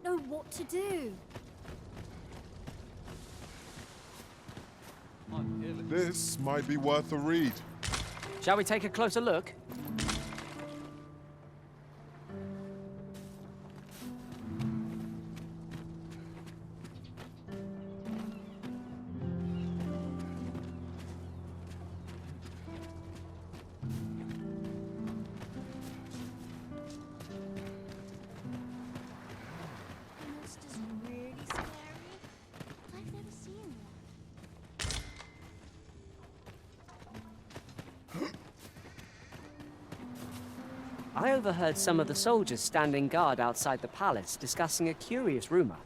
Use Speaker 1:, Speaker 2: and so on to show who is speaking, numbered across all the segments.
Speaker 1: don't know what to do.
Speaker 2: This might be worth a read.
Speaker 3: Shall we take a closer look? I overheard some of the soldiers standing guard outside the palace discussing a curious rumor.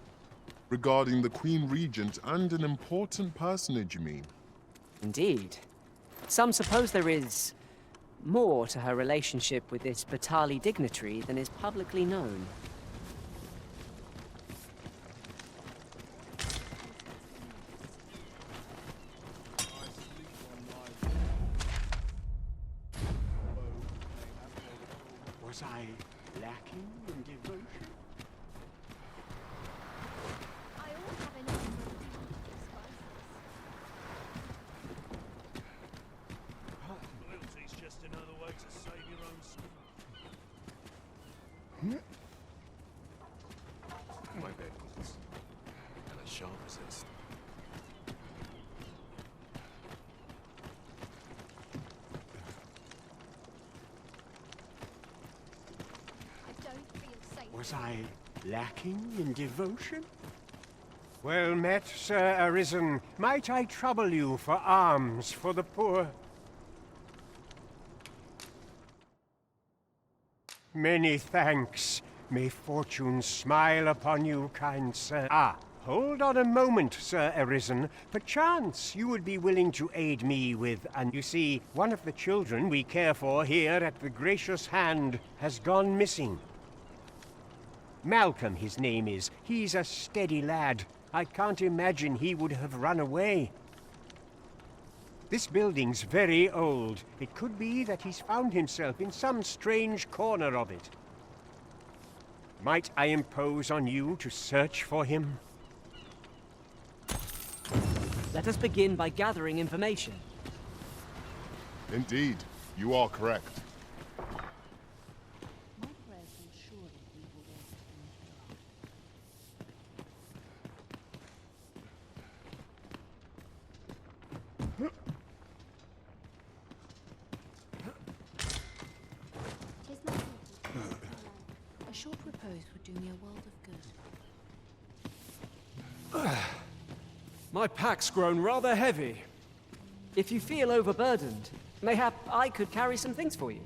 Speaker 2: Regarding the Queen Regent and an important personage, you mean?
Speaker 3: Indeed. Some suppose there is more to her relationship with this Batali dignitary than is publicly known.
Speaker 4: Was I lacking in devotion?
Speaker 1: I all have an answer to
Speaker 5: Loyalty's just another way to save your own skin.
Speaker 6: My backwoods. And I shall resist.
Speaker 4: Was I lacking in devotion? Well met, Sir Arisen. Might I trouble you for alms for the poor? Many thanks. May fortune smile upon you, kind sir. Ah, hold on a moment, Sir Arisen. Perchance you would be willing to aid me with, and you see, one of the children we care for here at the Gracious Hand has gone missing. Malcolm, his name is. He's a steady lad. I can't imagine he would have run away. This building's very old. It could be that he's found himself in some strange corner of it. Might I impose on you to search for him?
Speaker 3: Let us begin by gathering information.
Speaker 2: Indeed, you are correct.
Speaker 7: A short repose would do me a world of good.
Speaker 8: My pack's grown rather heavy.
Speaker 3: If you feel overburdened, mayhap I could carry some things for you.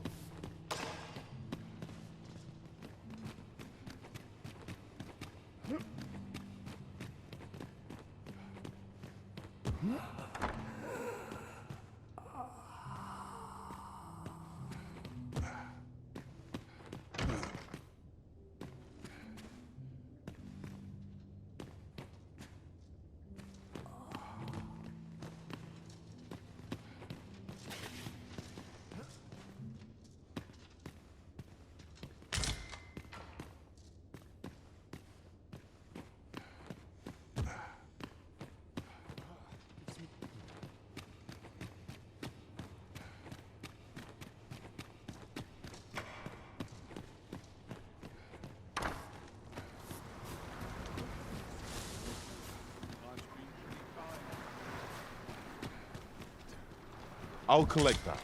Speaker 2: I'll collect that.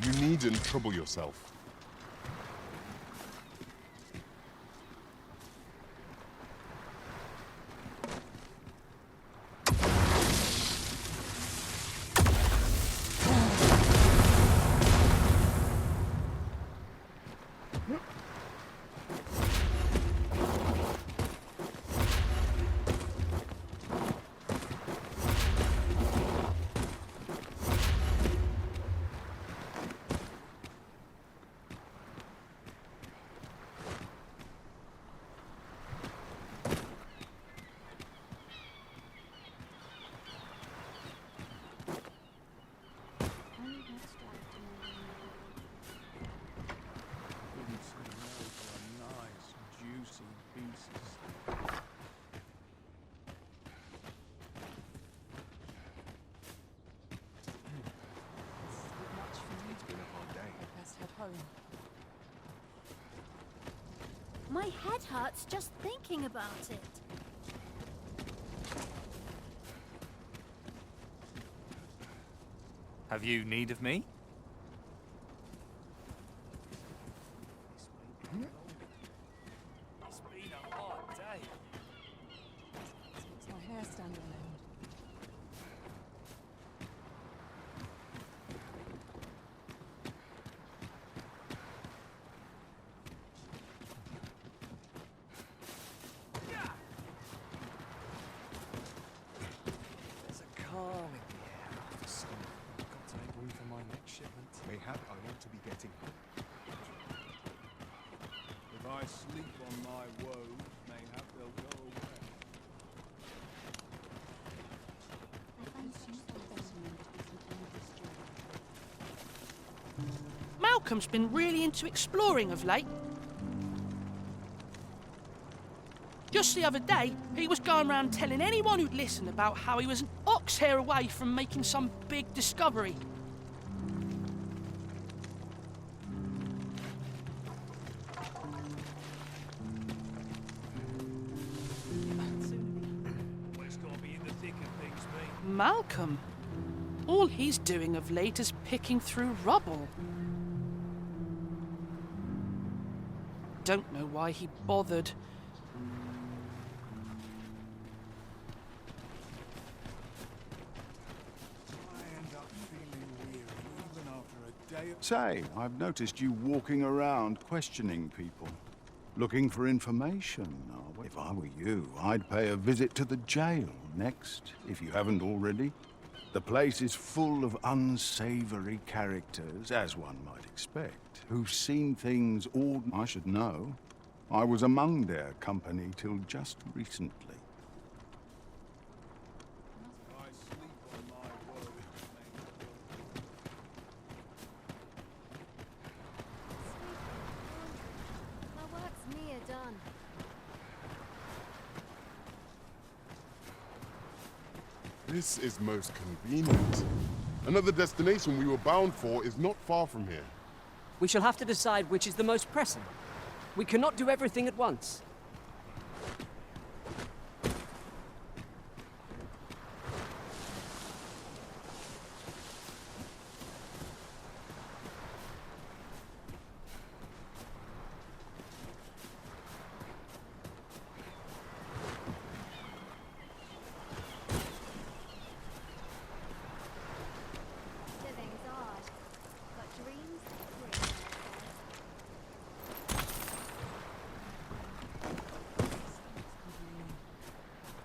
Speaker 2: You needn't trouble yourself.
Speaker 7: home.
Speaker 1: My head hurts just thinking about it.
Speaker 9: Have you need of me?
Speaker 5: It's been a hot day.
Speaker 7: Makes my hair stand on end.
Speaker 5: There's a calm in the air after summer. Got to make room for my next shipment.
Speaker 10: Mayhap I ought to be getting home.
Speaker 5: If I sleep on my woes, mayhap they'll go away.
Speaker 7: I find such fulfillment as an endless journey.
Speaker 11: Malcolm's been really into exploring of late. Just the other day, he was going around telling anyone who'd listen about how he was an ox hair away from making some big discovery.
Speaker 5: Always gotta be in the thick of things, mate.
Speaker 11: Malcolm? All he's doing of late is picking through rubble. Don't know why he bothered.
Speaker 5: I end up feeling weary even after a day of...
Speaker 10: Say, I've noticed you walking around questioning people. Looking for information. Oh, if I were you, I'd pay a visit to the jail next, if you haven't already. The place is full of unsavory characters, as one might expect, who've seen things all I should know. I was among their company till just recently.
Speaker 5: I sleep on my woes,
Speaker 1: My work's near done.
Speaker 2: This is most convenient. Another destination we were bound for is not far from here.
Speaker 3: We shall have to decide which is the most pressing. We cannot do everything at once.
Speaker 1: Living's hard, but dreams are free.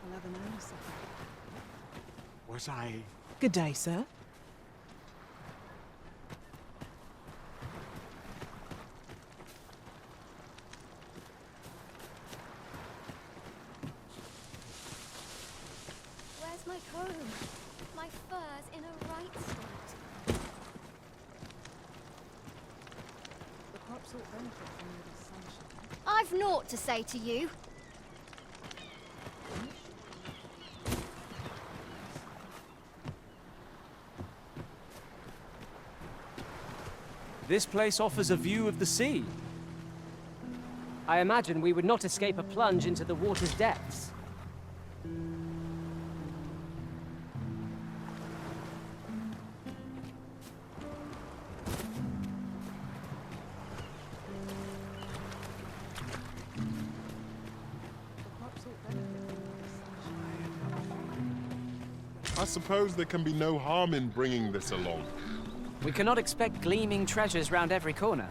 Speaker 7: I'll have an answer.
Speaker 4: Was I...
Speaker 7: Good day, sir.
Speaker 1: Where's my comb? My fur's in a right state.
Speaker 7: The crops all benefit from a little sunshine.
Speaker 1: I've naught to say to you.
Speaker 8: This place offers a view of the sea.
Speaker 3: I imagine we would not escape a plunge into the water's depths.
Speaker 7: The crops all benefit from a little sunshine.
Speaker 2: I suppose there can be no harm in bringing this along.
Speaker 3: We cannot expect gleaming treasures round every corner.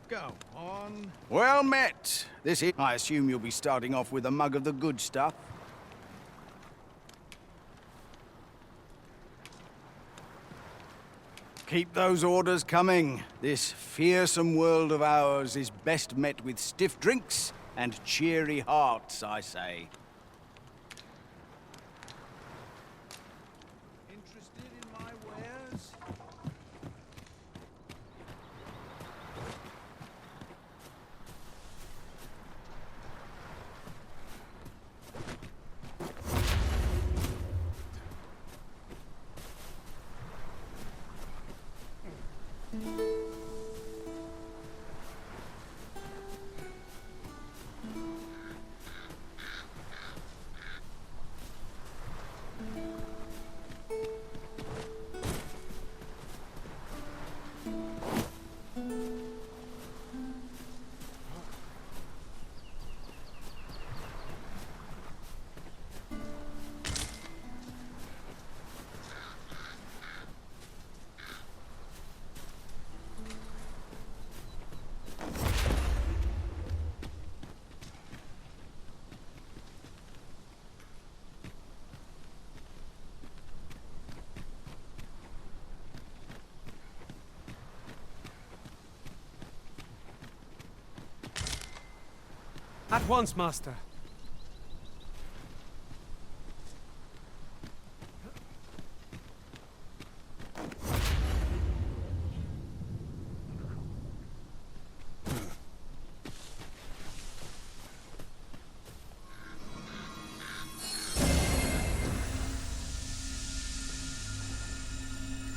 Speaker 10: Go on. Well met. This is... I assume you'll be starting off with a mug of the good stuff. Keep those orders coming. This fearsome world of ours is best met with stiff drinks and cheery hearts, I say.
Speaker 5: Interested in my wares?
Speaker 8: At once, master.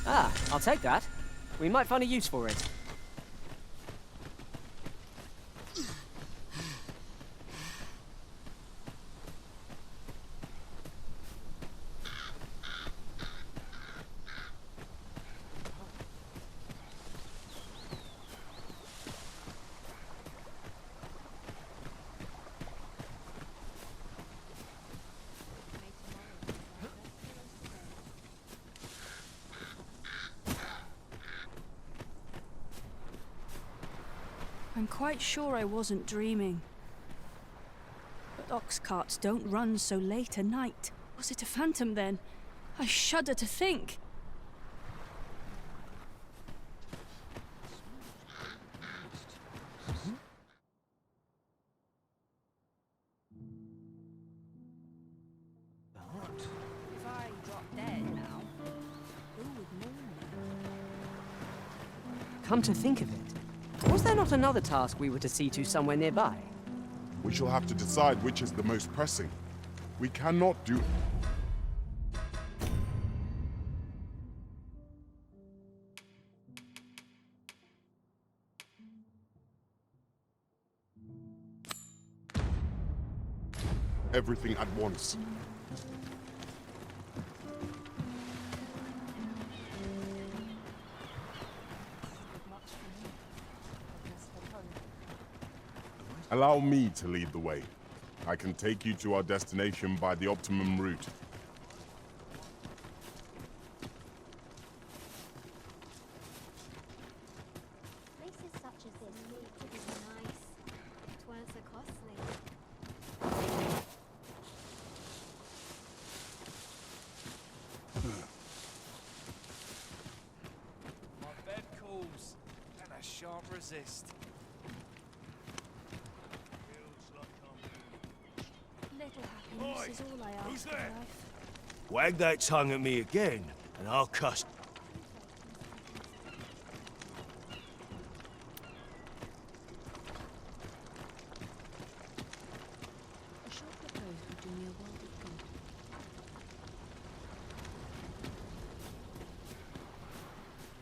Speaker 3: Ah, I'll take that. We might find a use for it.
Speaker 9: I'm quite sure I wasn't dreaming. But ox carts don't run so late at night. Was it a phantom then? I shudder to think.
Speaker 1: If I drop dead now, who would mourn me?
Speaker 3: Come to think of it, was there not another task we were to see to somewhere nearby?
Speaker 2: We shall have to decide which is the most pressing. We cannot do... everything at once. Allow me to lead the way. I can take you to our destination by the optimum route.
Speaker 1: Places such as this need to be nice. It weren't so costly.
Speaker 5: My bed calls, and I shan't resist.
Speaker 9: Little happiness is all I ask of life.
Speaker 12: Wag that tongue at me again, and I'll cuss.
Speaker 9: A short repose would do me a world of good.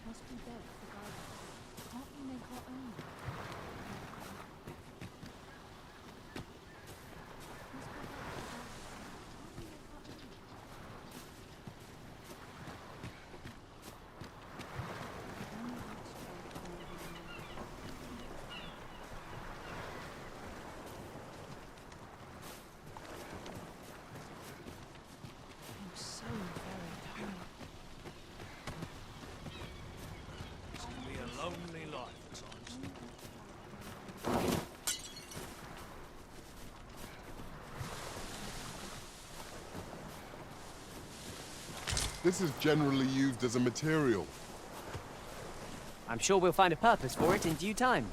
Speaker 9: Must we beg for guidance? Can't we make our own? I'm so very tired.
Speaker 12: It's gonna be a lonely life at times.
Speaker 2: This is generally used as a material.
Speaker 3: I'm sure we'll find a purpose for it in due time.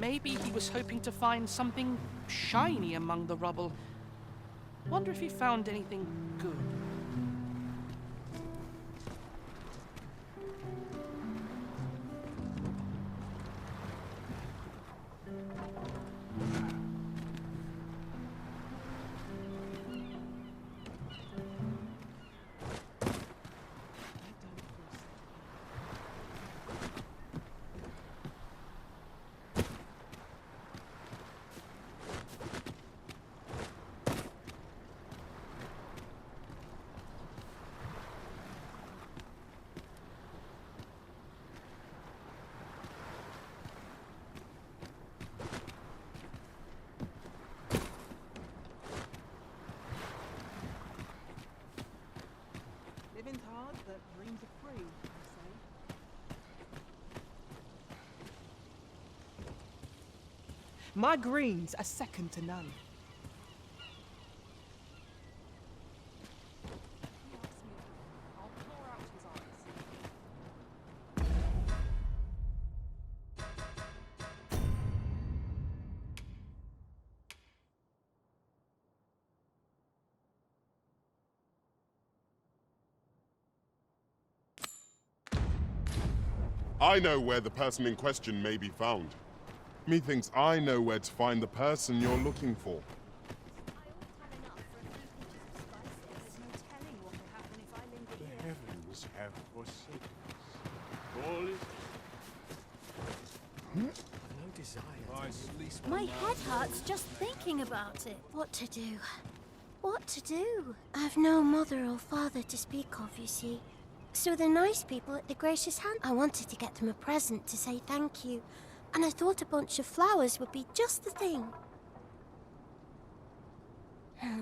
Speaker 11: Maybe he was hoping to find something shiny among the rubble. Wonder if he found anything good.
Speaker 13: My greens are second to none.
Speaker 2: I know where the person in question may be found. Methinks I know where to find the person you're looking for.
Speaker 10: The heavens have forsaken us. All is
Speaker 5: No desire to release
Speaker 1: My head hurts just thinking about it. What to do? What to do? I've no mother or father to speak of, you see. So the nice people at the Gracious Hand, I wanted to get them a present to say thank you. And I thought a bunch of flowers would be just the thing.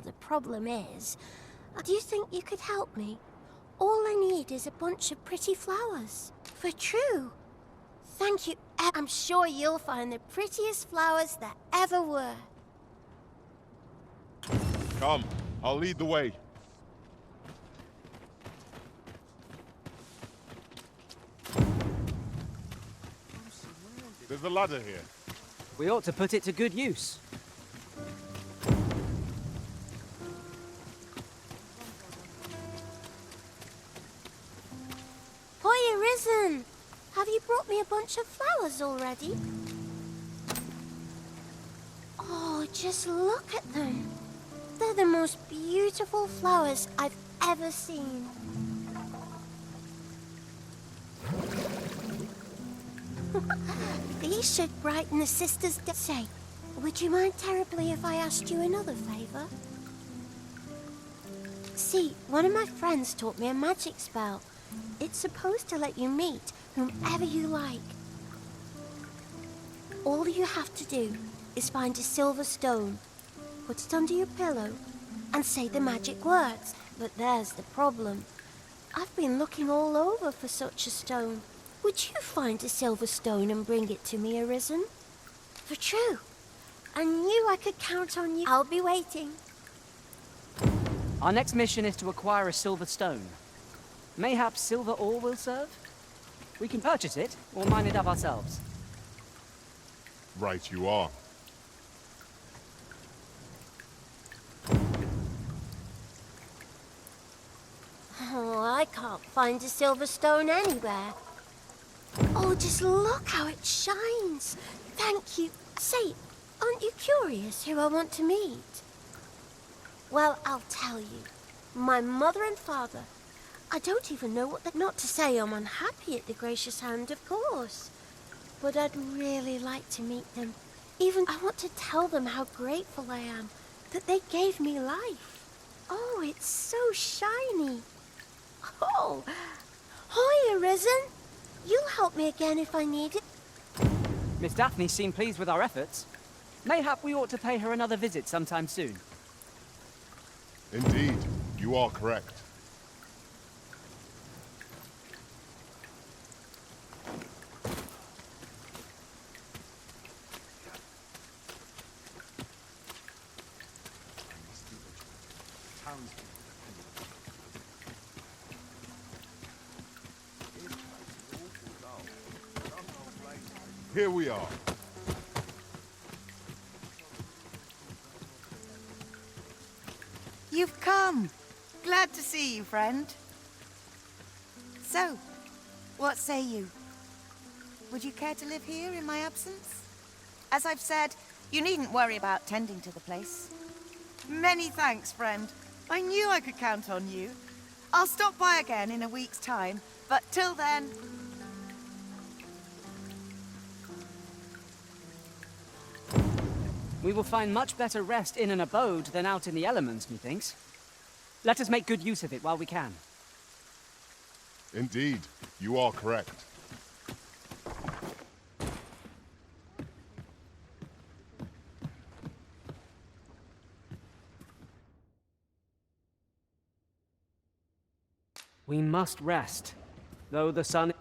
Speaker 1: The problem is, do you think you could help me? All I need is a bunch of pretty flowers. For true. Thank you. I'm sure you'll find the prettiest flowers that ever were.
Speaker 2: Come, I'll lead the way. There's a ladder here.
Speaker 3: We ought to put it to good use.
Speaker 1: Hoya Risen! Have you brought me a bunch of flowers already? Oh, just look at them. They're the most beautiful flowers I've ever seen. These should brighten the sisters' day. Say, would you mind terribly if I asked you another favor? See, one of my friends taught me a magic spell. It's supposed to let you meet whomever you like. All you have to do is find a silver stone, put it under your pillow, and say the magic words. But there's the problem. I've been looking all over for such a stone. Would you find a silver stone and bring it to me, Arisen? For true. I knew I could count on you. I'll be waiting.
Speaker 3: Our next mission is to acquire a silver stone. Mayhap silver ore will serve? We can purchase it, or mine it up ourselves.
Speaker 2: Right you are.
Speaker 1: Oh, I can't find a silver stone anywhere. Oh, just look how it shines. Thank you. Say, aren't you curious who I want to meet? Well, I'll tell you. My mother and father. I don't even know what not to say I'm unhappy at the Gracious Hand, of course. But I'd really like to meet them. Even I want to tell them how grateful I am that they gave me life. Oh, it's so shiny. Oh, Hoya Risen. You'll help me again if I need it.
Speaker 3: Miss Daphne seemed pleased with our efforts. Mayhap we ought to pay her another visit sometime soon.
Speaker 2: Indeed, you are correct. Here we are.
Speaker 14: You've come. Glad to see you, friend. So, what say you? Would you care to live here in my absence? As I've said, you needn't worry about tending to the place. Many thanks, friend. I knew I could count on you. I'll stop by again in a week's time, but till then...
Speaker 3: We will find much better rest in an abode than out in the elements, methinks. Let us make good use of it while we can.
Speaker 2: Indeed, you are correct.
Speaker 3: We must rest, though the sun...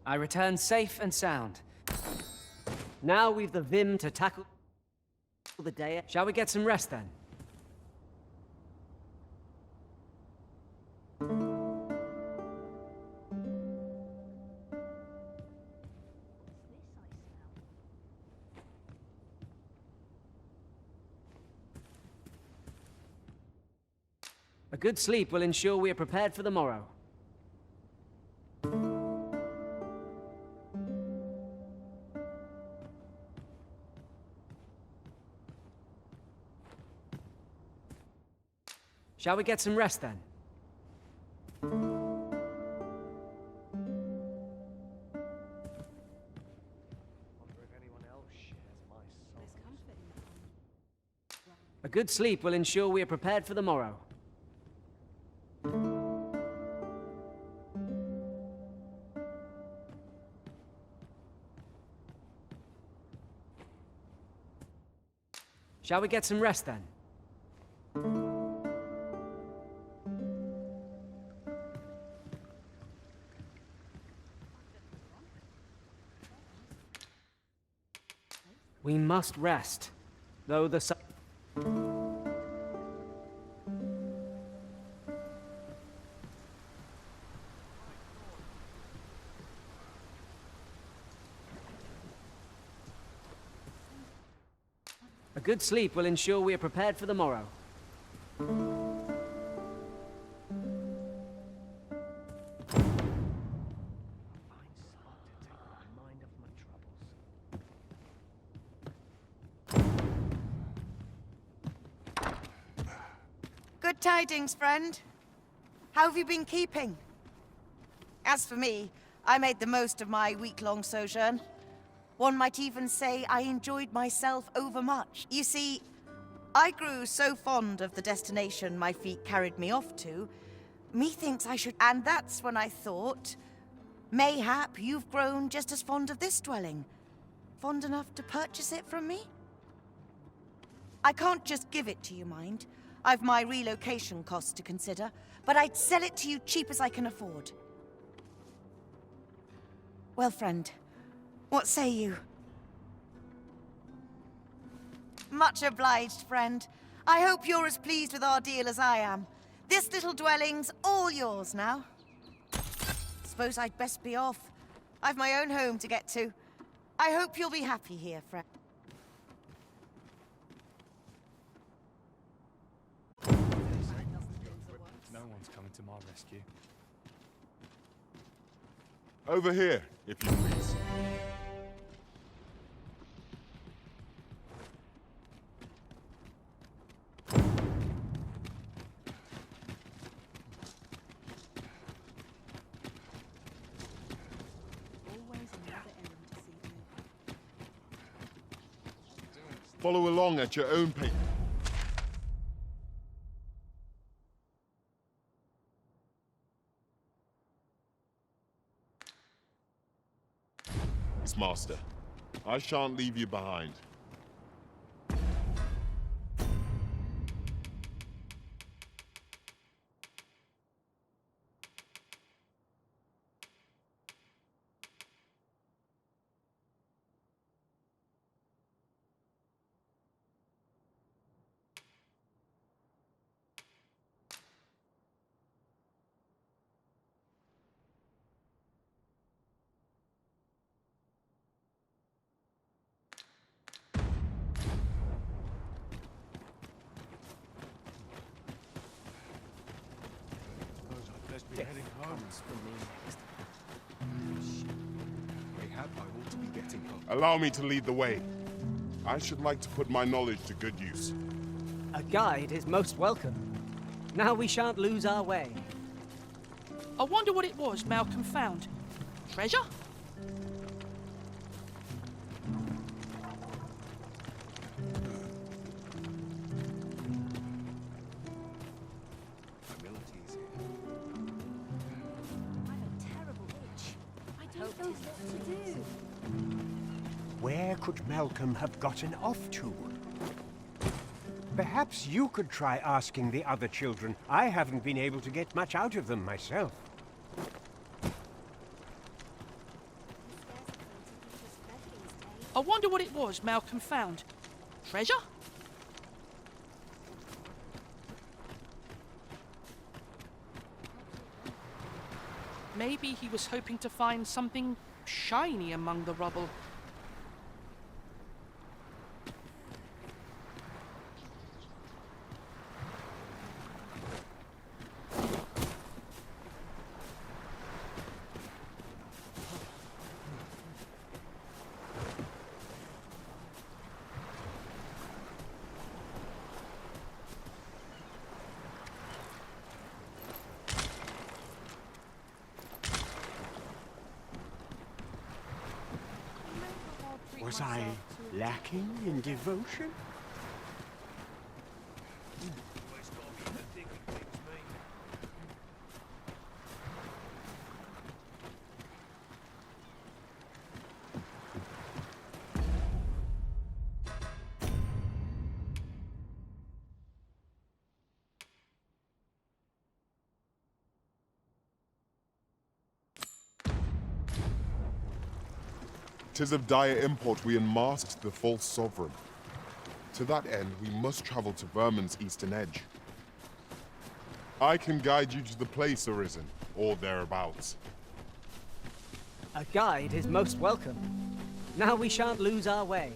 Speaker 3: I return safe and sound. Now we've the vim to tackle the day. Shall we get some rest then? A good sleep will ensure we are prepared for the morrow. Shall we get some rest then? A good sleep will ensure we are prepared for the morrow. Shall we get some rest then? We must rest, though the sun... A good sleep will ensure we are prepared for the morrow.
Speaker 14: Good tidings, friend. How have you been keeping? As for me, I made the most of my week-long sojourn. One might even say I enjoyed myself overmuch. You see, I grew so fond of the destination my feet carried me off to, methinks I should... And that's when I thought, mayhap you've grown just as fond of this dwelling. Fond enough to purchase it from me? I can't just give it to you, mind. I've my relocation costs to consider, but I'd sell it to you cheap as I can afford. Well, friend, what say you? Much obliged, friend. I hope you're as pleased with our deal as I am. This little dwelling's all yours now. Suppose I'd best be off. I've my own home to get to. I hope you'll be happy here, friend.
Speaker 5: No one's coming to my rescue.
Speaker 2: Over here, if you please. Follow along at your own pace. Master, I shan't leave you behind.
Speaker 6: Be heading home. Mayhap I ought to be getting home.
Speaker 2: Allow me to lead the way. I should like to put my knowledge to good use.
Speaker 3: A guide is most welcome. Now we shan't lose our way.
Speaker 11: I wonder what it was Malcolm found. Treasure?
Speaker 4: Where could Malcolm have gotten off to? Perhaps you could try asking the other children. I haven't been able to get much out of them myself.
Speaker 11: I wonder what it was Malcolm found. Treasure? Maybe he was hoping to find something shiny among the rubble.
Speaker 4: Was I lacking in devotion?
Speaker 2: "'Tis of dire import we unmasked the false sovereign. To that end, we must travel to Vermin's eastern edge. I can guide you to the place, Arisen, or thereabouts."
Speaker 3: A guide is most welcome. Now we shan't lose our way.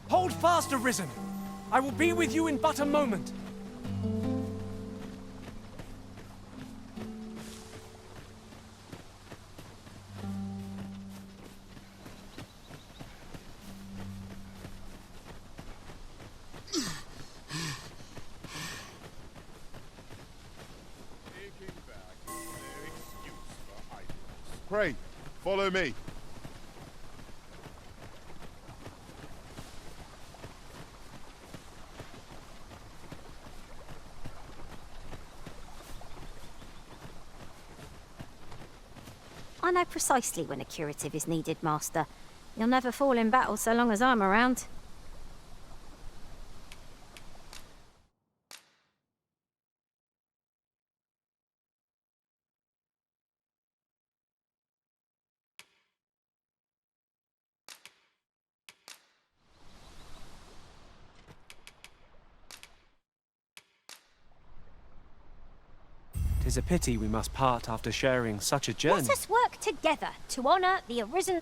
Speaker 8: Hold fast, Arisen! I will be with you in but a moment.
Speaker 2: Pray, follow me.
Speaker 1: I know precisely when a curative is needed, Master. You'll never fall in battle so long as I'm around.
Speaker 8: Tis a pity we must part after sharing such a journey.
Speaker 1: Let us work together to honour the Arisen.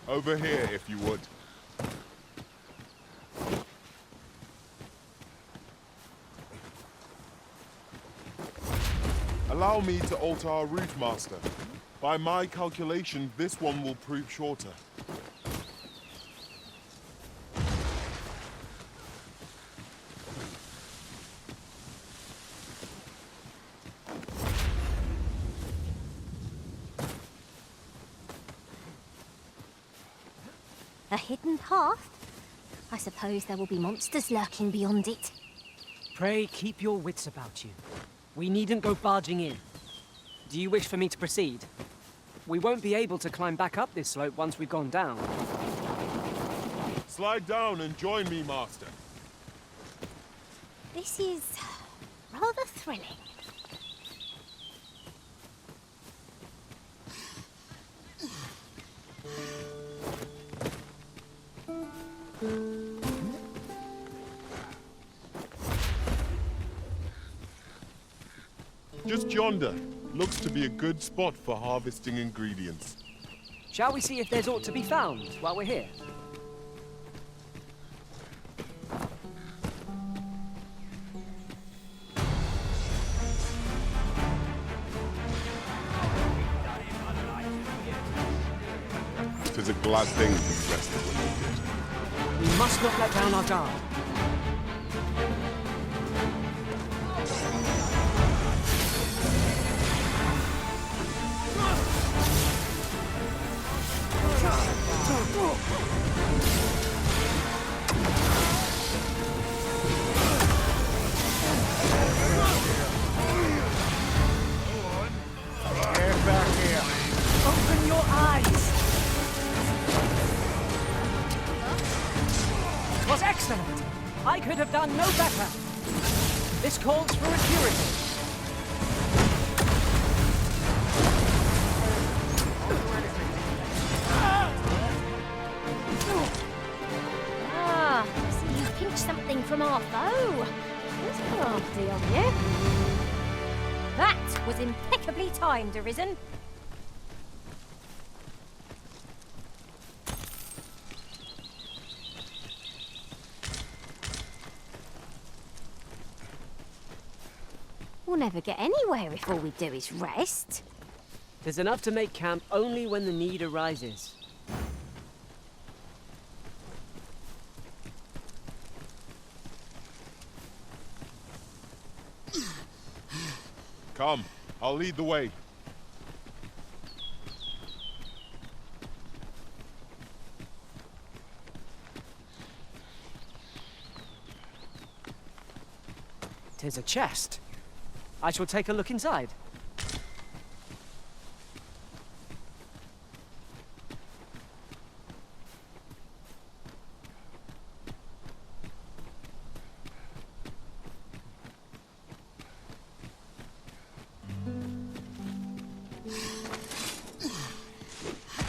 Speaker 2: Over here, if you would. Allow me to alter our route, Master. By my calculation, this one will prove shorter.
Speaker 1: A hidden path? I suppose there will be monsters lurking beyond it.
Speaker 3: Pray keep your wits about you. We needn't go barging in. Do you wish for me to proceed? We won't be able to climb back up this slope once we've gone down.
Speaker 2: Slide down and join me, Master.
Speaker 1: This is rather thrilling.
Speaker 2: Just yonder. Looks to be a good spot for harvesting ingredients.
Speaker 3: Shall we see if there's aught to be found while we're here?
Speaker 2: Tis a glad thing to be rested when you did.
Speaker 3: We must not let down our guard.
Speaker 4: Get back here.
Speaker 3: Open your eyes! It was excellent! I could have done no better! This calls for a curative.
Speaker 1: Ah, so you pinched something from our foe. That's crafty of you. That was impeccably timed, Arisen. We'll never get anywhere if all we do is rest.
Speaker 3: There's enough to make camp only when the need arises.
Speaker 2: Come, I'll lead the way.
Speaker 3: Tis a chest. I shall take a look inside.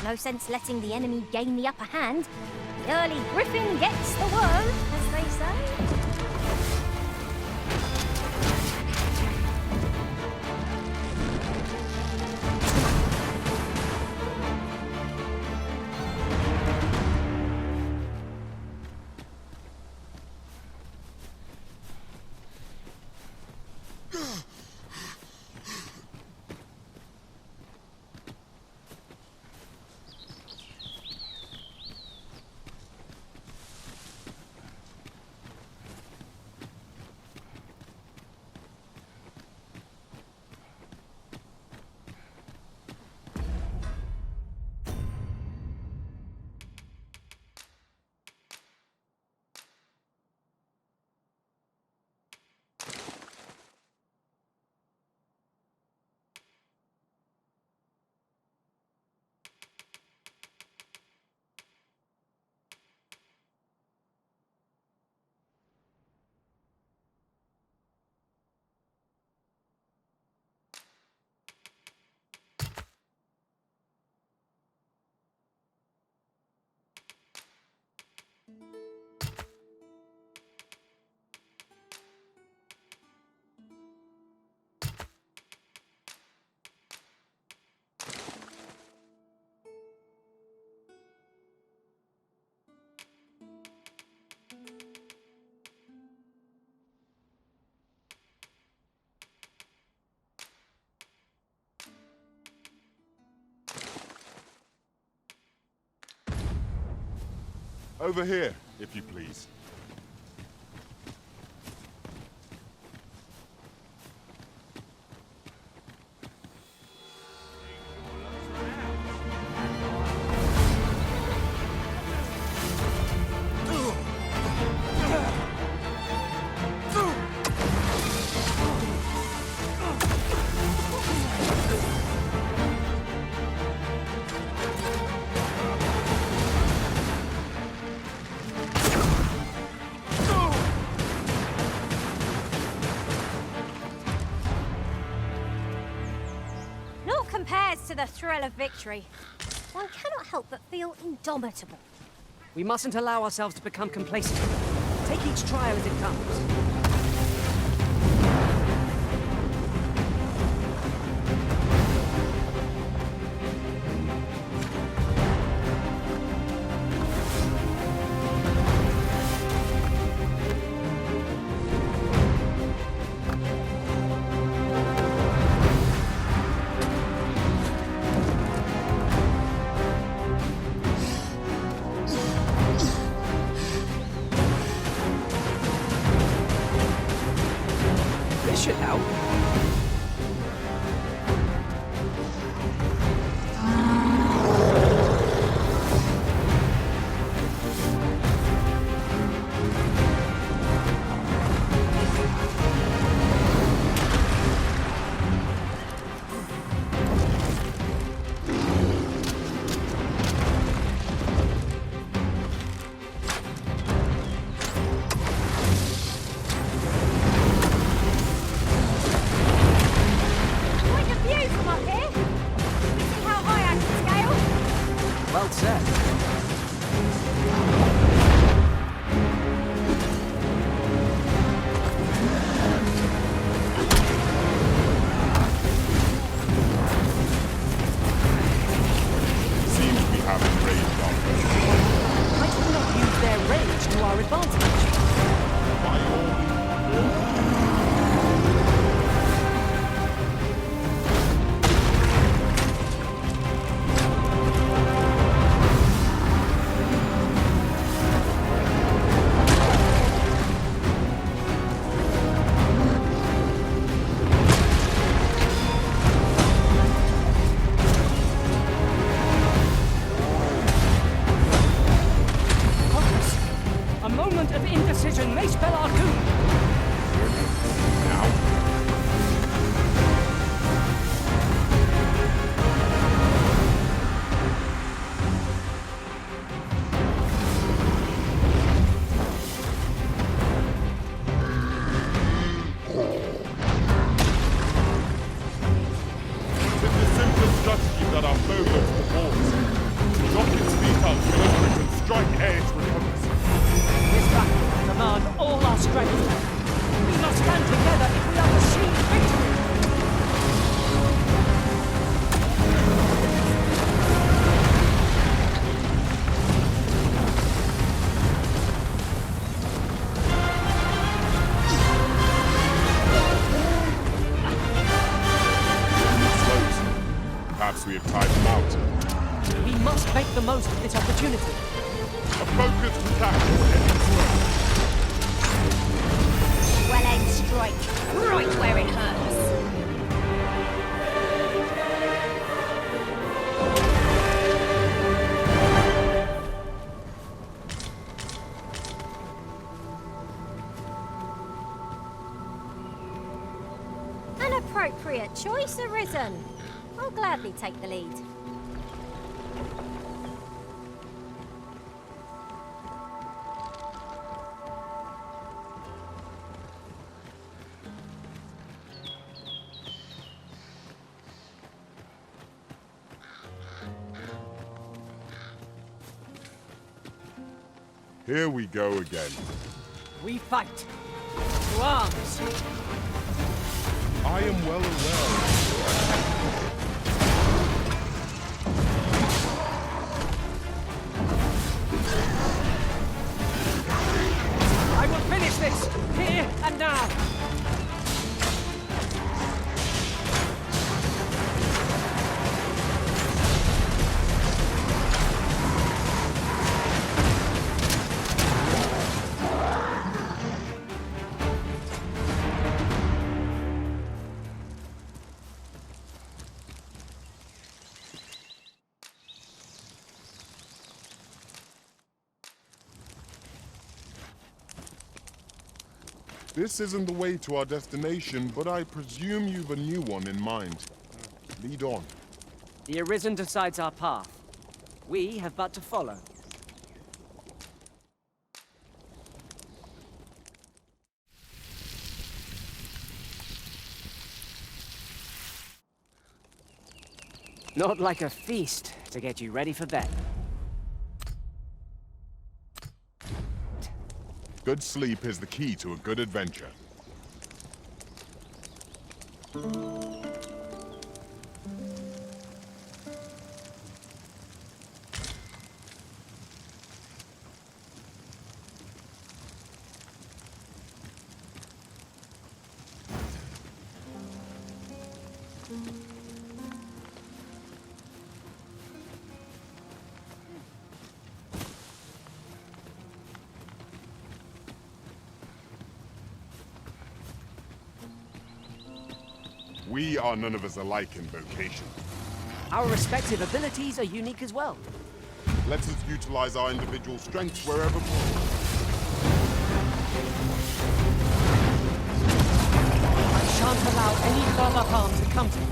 Speaker 1: No sense letting the enemy gain the upper hand. The early griffin gets the worm, as they say.
Speaker 2: Over here, if you please.
Speaker 1: Compares to the thrill of victory. One cannot help but feel indomitable.
Speaker 3: We mustn't allow ourselves to become complacent. Take each trial as it comes. Should help. destruction may spell our doom.
Speaker 2: Now? That our foe looks for balls. Knock its feet out, deliver it, and strike ere it recovers.
Speaker 3: This battle will demand all our strength. We must stand together if we are to achieve victory.
Speaker 2: Perhaps we have tied them out.
Speaker 3: We must make the most of this opportunity.
Speaker 2: A focused attack is heading through.
Speaker 1: Well-aimed strike, right where it hurts. An appropriate choice, Arisen. I'll gladly take the lead.
Speaker 2: Here we go again.
Speaker 3: We fight. To arms.
Speaker 2: I am well aware.
Speaker 3: I will finish this, here and now.
Speaker 2: This isn't the way to our destination, but I presume you've a new one in mind. Lead on.
Speaker 3: The Arisen decides our path. We have but to follow. Not like a feast to get you ready for bed.
Speaker 2: Good sleep is the key to a good adventure. We are none of us alike in vocation.
Speaker 3: Our respective abilities are unique as well.
Speaker 2: Let us utilize our individual strengths wherever possible.
Speaker 3: I shan't allow any further harm to come to you.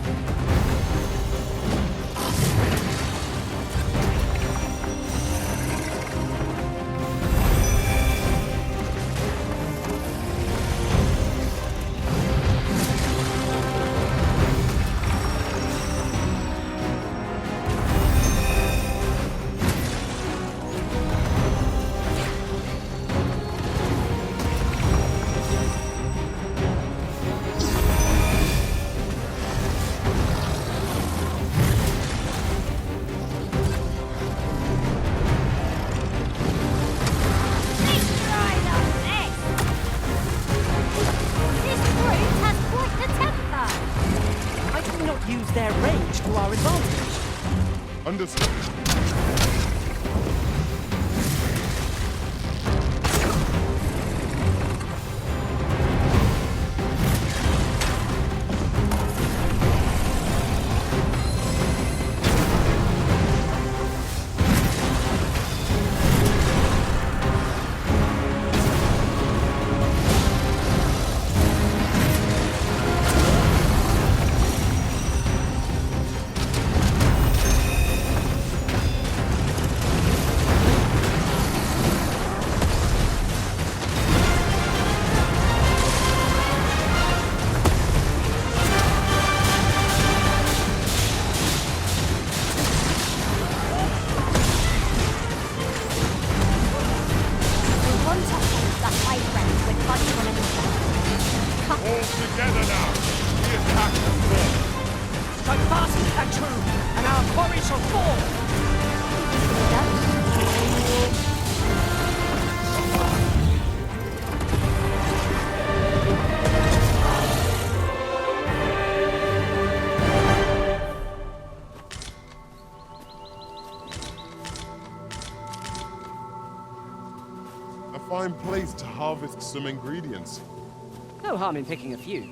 Speaker 3: Use their range to our advantage.
Speaker 2: Understood. All together now! We attack the fort!
Speaker 3: Strike fast and true, and our quarry shall fall!
Speaker 2: A fine place to harvest some ingredients.
Speaker 3: No harm in picking a few.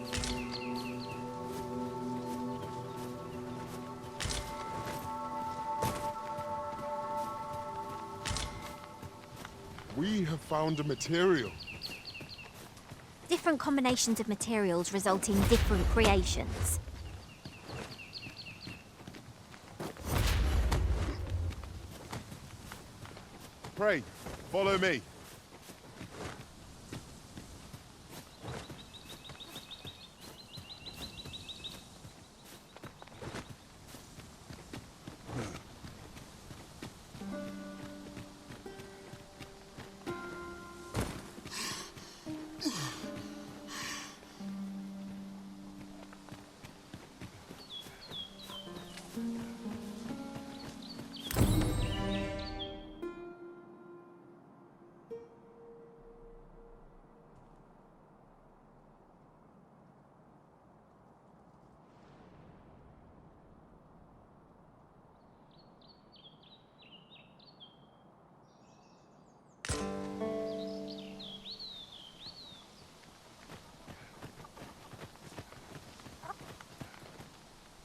Speaker 2: We have found a material.
Speaker 15: Different combinations of materials result in different creations.
Speaker 2: Pray, follow me.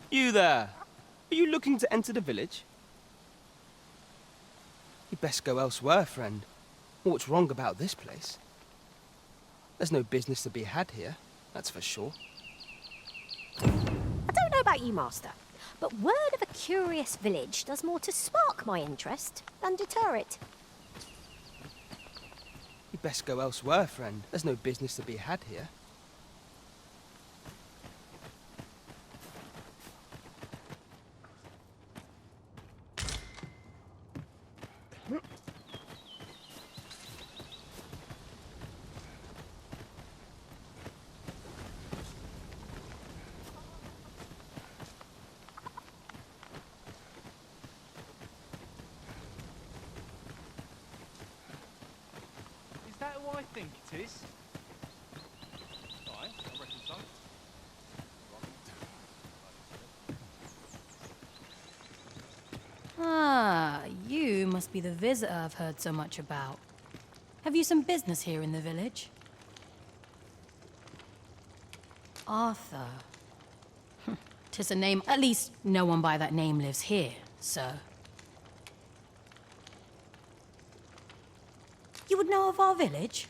Speaker 16: You there! Are you looking to enter the village? You'd best go elsewhere, friend. What's wrong about this place? There's no business to be had here, that's for sure.
Speaker 15: I don't know about you, Master, but word of a curious village does more to spark my interest than deter it.
Speaker 16: You'd best go elsewhere, friend. There's no business to be had here.
Speaker 12: Is that who I think it is? Aye, I reckon so.
Speaker 17: Ah, you must be the visitor I've heard so much about. Have you some business here in the village? Arthur. 'Tis a name. At least no one by that name lives here, sir. You would know of our village?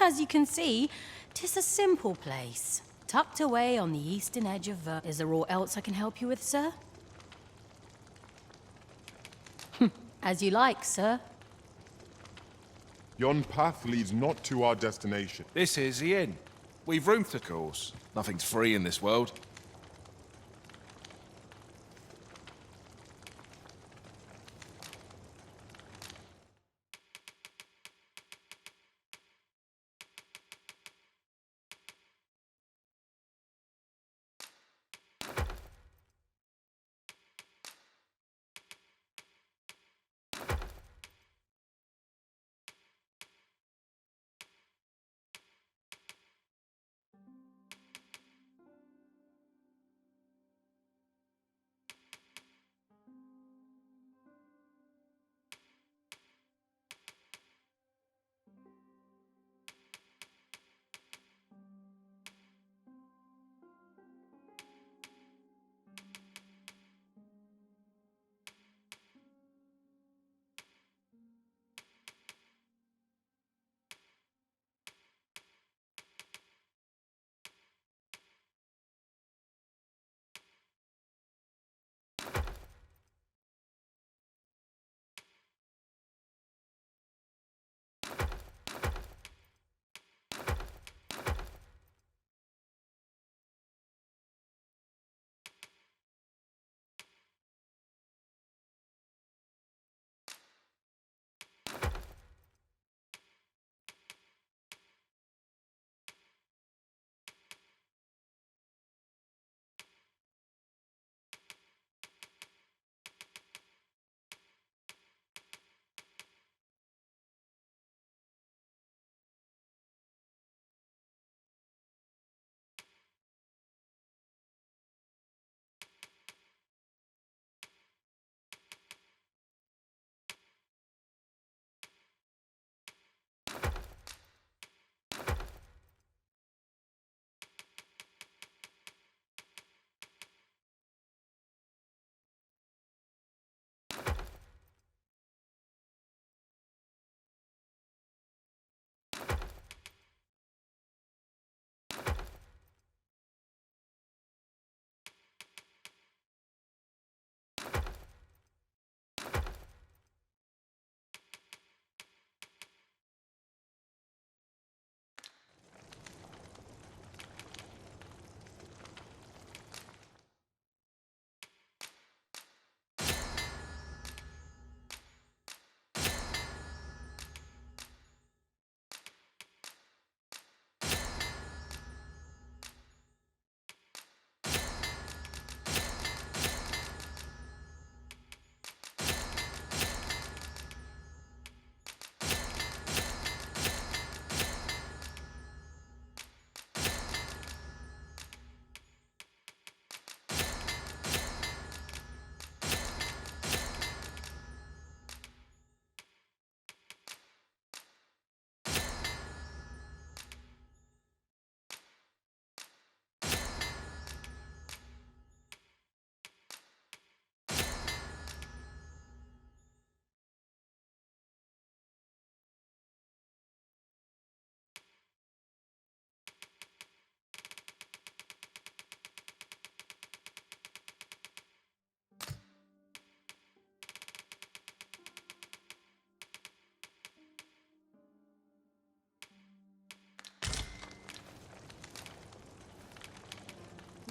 Speaker 17: As you can see, 'tis a simple place, tucked away on the eastern edge of Is there aught else I can help you with, sir? As you like, sir.
Speaker 2: Yon path leads not to our destination.
Speaker 6: This is the inn. We've room to course. Nothing's free in this world.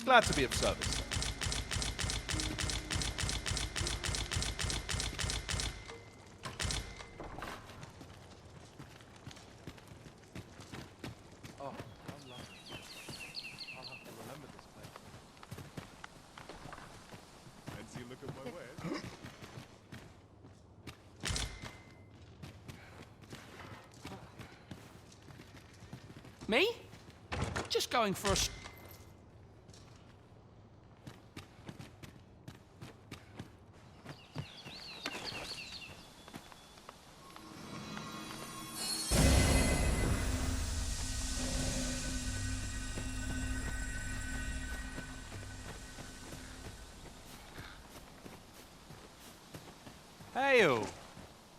Speaker 12: Glad to be of service. Oh, how lovely. I'll have to remember this place.
Speaker 2: Fancy a look at my wares?
Speaker 11: Me? Just going for a...
Speaker 18: Hail!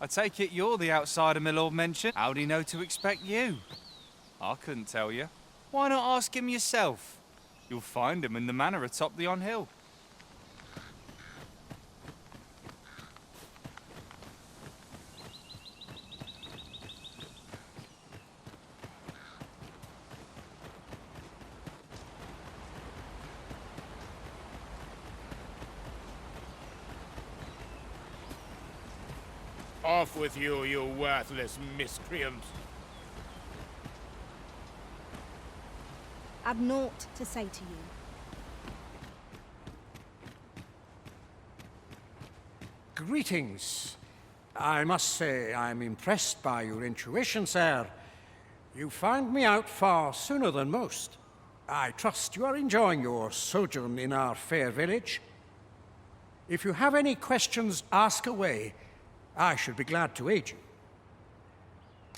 Speaker 18: I take it you're the outsider my lord mentioned. How'd he know to expect you? I couldn't tell you. Why not ask him yourself? You'll find him in the manor atop the on hill.
Speaker 19: Off with you, you worthless miscreants!
Speaker 13: I've naught to say to you.
Speaker 20: Greetings. I must say I'm impressed by your intuition, sir. You found me out far sooner than most. I trust you are enjoying your sojourn in our fair village. If you have any questions, ask away. I should be glad to aid you.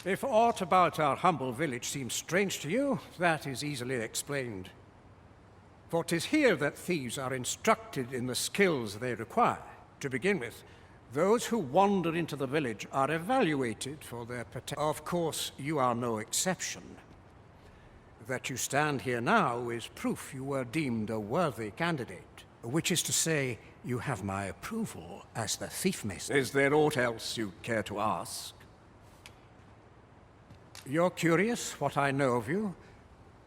Speaker 20: If aught about our humble village seems strange to you, that is easily explained. For 'tis here that thieves are instructed in the skills they require. To begin with, those who wander into the village are evaluated for their potential. Of course, you are no exception. That you stand here now is proof you were deemed a worthy candidate, which is to say, you have my approval as the thief mason. Is there aught else you care to ask? You're curious what I know of you?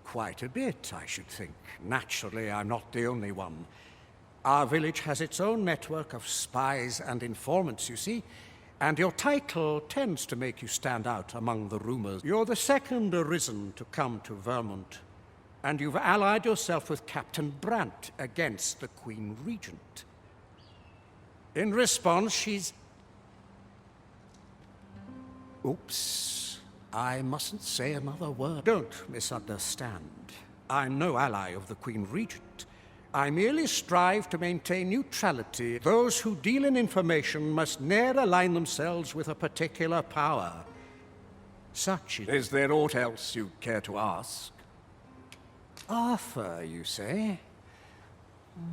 Speaker 20: Quite a bit, I should think. Naturally, I'm not the only one. Our village has its own network of spies and informants, you see, and your title tends to make you stand out among the rumors. You're the second arisen to come to Vermont, and you've allied yourself with Captain Brant against the Queen Regent. In response, she's... Oops. I mustn't say another word. Don't misunderstand. I'm no ally of the Queen Regent. I merely strive to maintain neutrality. Those who deal in information must ne'er align themselves with a particular power. Such is there aught else you'd care to ask? Arthur, you say?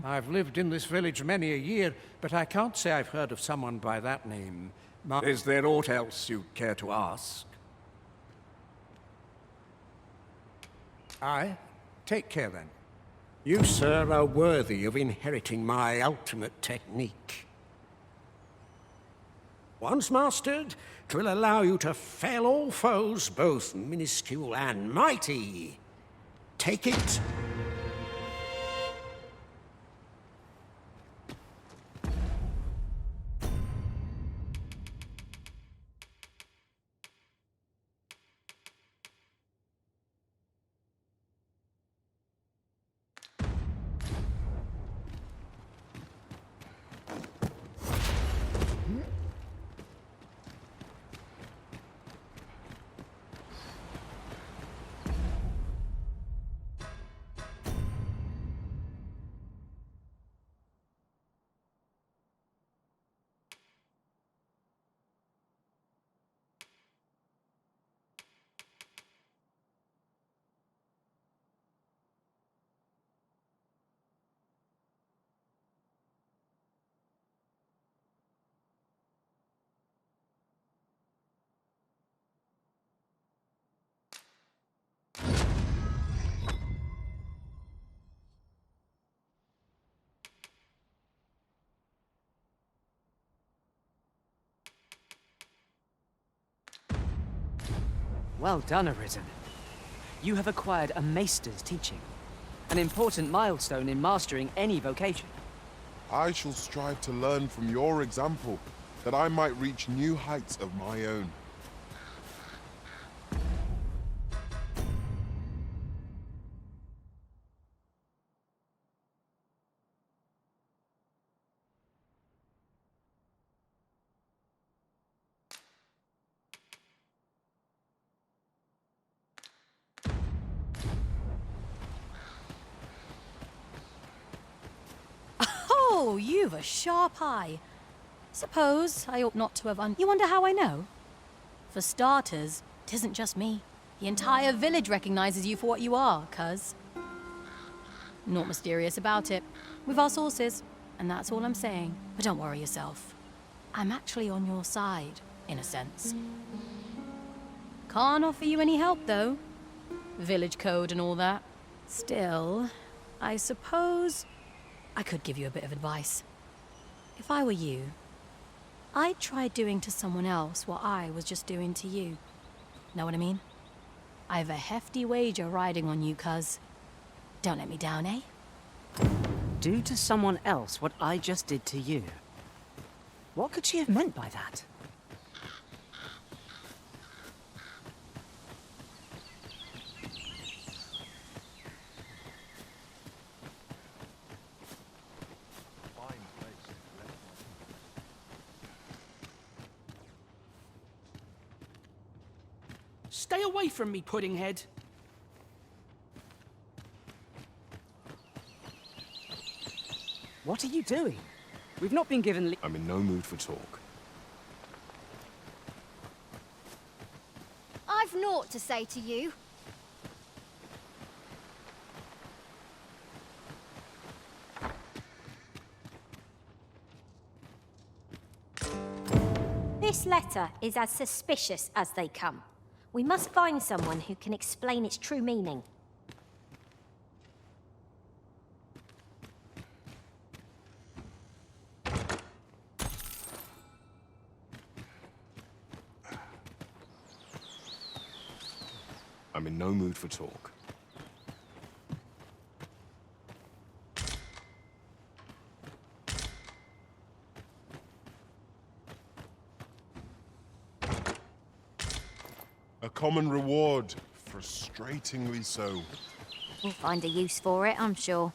Speaker 20: I've lived in this village many a year, but I can't say I've heard of someone by that name. Is there aught else you'd care to ask? Aye. Take care, then. You, sir, are worthy of inheriting my ultimate technique. Once mastered, 'twill allow you to fell all foes, both minuscule and mighty. Take it.
Speaker 3: Well done, Arisen. You have acquired a maester's teaching. An important milestone in mastering any vocation.
Speaker 2: I shall strive to learn from your example, that I might reach new heights of my own.
Speaker 17: Oh, you've a sharp eye. Suppose I ought not to have You wonder how I know? For starters, 'tisn't just me. The entire village recognizes you for what you are, cuz. Not mysterious about it. We've our sources, and that's all I'm saying. But don't worry yourself. I'm actually on your side, in a sense. Can't offer you any help, though. Village code and all that. Still, I suppose I could give you a bit of advice. If I were you, I'd try doing to someone else what I was just doing to you. Know what I mean? I've a hefty wager riding on you, cuz. Don't let me down, eh?
Speaker 3: Do to someone else what I just did to you. What could she have meant by that?
Speaker 11: Stay away from me, Puddinghead.
Speaker 3: What are you doing? We've not been given
Speaker 6: I'm in no mood for talk.
Speaker 15: I've naught to say to you. This letter is as suspicious as they come. We must find someone who can explain its true meaning.
Speaker 6: I'm in no mood for talk.
Speaker 2: A common reward, frustratingly so.
Speaker 15: We'll find a use for it, I'm sure.